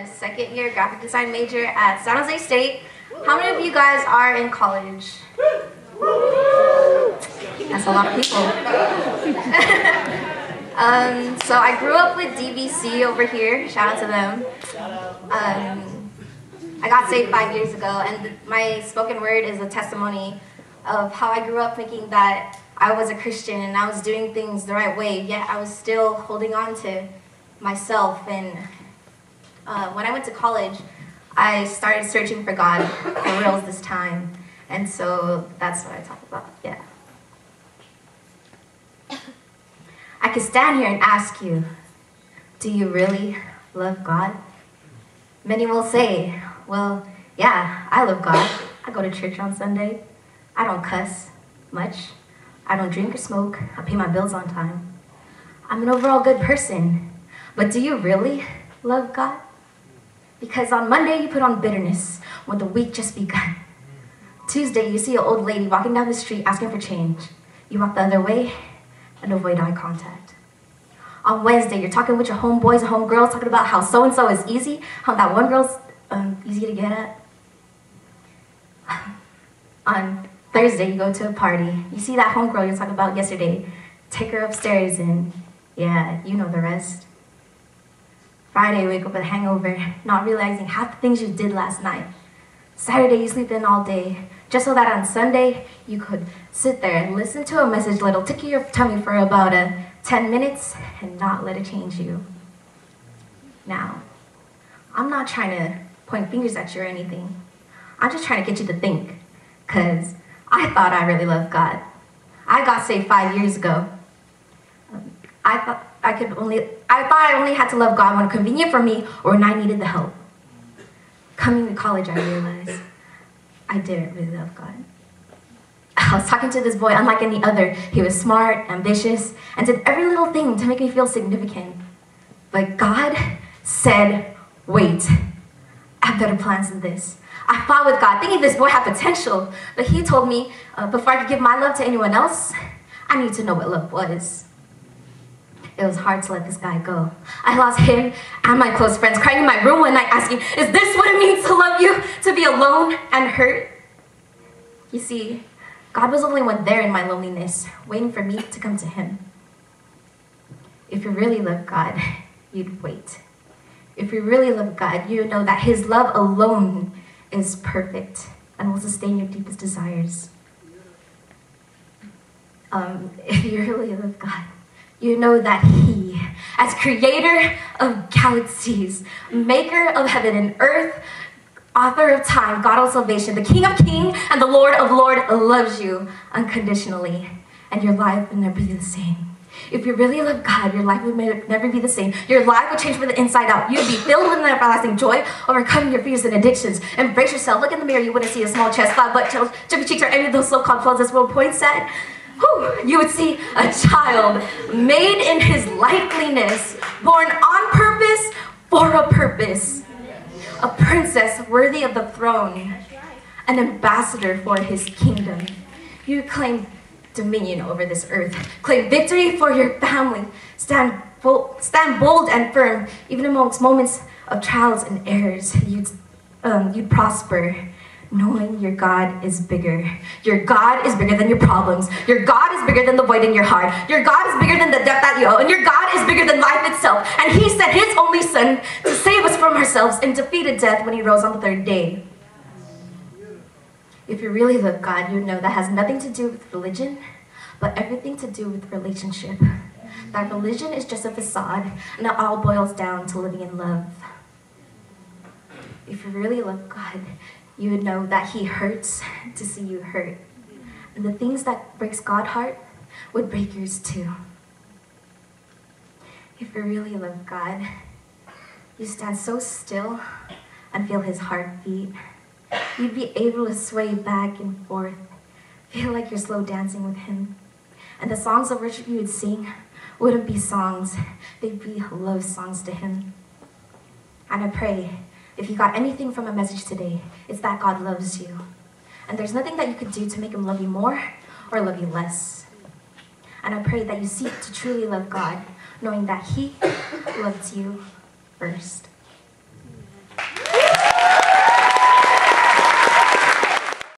a second-year graphic design major at San Jose State. How many of you guys are in college? That's a lot of people. So I grew up with DVC over here. Shout out to them. I got saved 5 years ago, and my spoken word is a testimony of how I grew up thinking that I was a Christian and I was doing things the right way, yet I was still holding on to myself. And when I went to college, I started searching for God for reals this time. And so that's what I talk about, yeah. I could stand here and ask you, do you really love God? Many will say, well, yeah, I love God. I go to church on Sunday. I don't cuss much. I don't drink or smoke. I pay my bills on time. I'm an overall good person. But do you really love God? Because on Monday you put on bitterness when the week just begun. Tuesday you see an old lady walking down the street asking for change. You walk the other way and avoid eye contact. On Wednesday you're talking with your homeboys and homegirls talking about how so-and-so is easy, how that one girl's easy to get at. On Thursday you go to a party. You see that homegirl you talked about yesterday. Take her upstairs and yeah, you know the rest. Friday you wake up with a hangover, not realizing half the things you did last night. Saturday you sleep in all day, just so that on Sunday you could sit there and listen to a message that'll tickle your tummy for about 10 minutes and not let it change you. Now, I'm not trying to point fingers at you or anything. I'm just trying to get you to think, because I thought I really loved God. I got saved 5 years ago. I thought I only had to love God when convenient for me or when I needed the help. Coming to college, I realized I didn't really love God. I was talking to this boy unlike any other. He was smart, ambitious, and did every little thing to make me feel significant. But God said, wait, I have better plans than this. I fought with God, thinking this boy had potential, but he told me before I could give my love to anyone else, I need to know what love was. It was hard to let this guy go. I lost him and my close friends, crying in my room one night asking, is this what it means to love you? To be alone and hurt? You see, God was the only one there in my loneliness, waiting for me to come to him. If you really love God, you'd wait. If you really love God, you know that his love alone is perfect and will sustain your deepest desires. If you really love God, you know that he, as creator of galaxies, maker of heaven and earth, author of time, God of salvation, the King of kings and the Lord of lords, loves you unconditionally, and your life will never be the same. If you really love God, your life will never be the same. Your life will change from the inside out. You'll be filled with an everlasting joy, overcoming your fears and addictions. Embrace yourself. Look in the mirror. You wouldn't see a small chest, flat butt, chubby cheeks, or any of those so-called flaws this world points at. You would see a child made in his likeness, born on purpose for a purpose. A princess worthy of the throne, an ambassador for his kingdom. You claim dominion over this earth. Claim victory for your family. Stand bold and firm, even amongst moments of trials and errors. You'd prosper, knowing your God is bigger. Your God is bigger than your problems. Your God is bigger than the void in your heart. Your God is bigger than the debt that you owe. And your God is bigger than life itself. And he sent his only son to save us from ourselves and defeated death when he rose on the third day. If you really love God, you know that has nothing to do with religion, but everything to do with relationship. That religion is just a facade, and it all boils down to living in love. If you really love God, you would know that he hurts to see you hurt. And the things that breaks God's heart would break yours too. If you really love God, you stand so still and feel his heartbeat. You'd be able to sway back and forth, feel like you're slow dancing with him. And the songs of worship you would sing wouldn't be songs, they'd be love songs to him. And I pray, if you got anything from a message today, it's that God loves you. And there's nothing that you could do to make him love you more or love you less. And I pray that you seek to truly love God, knowing that he loves you first.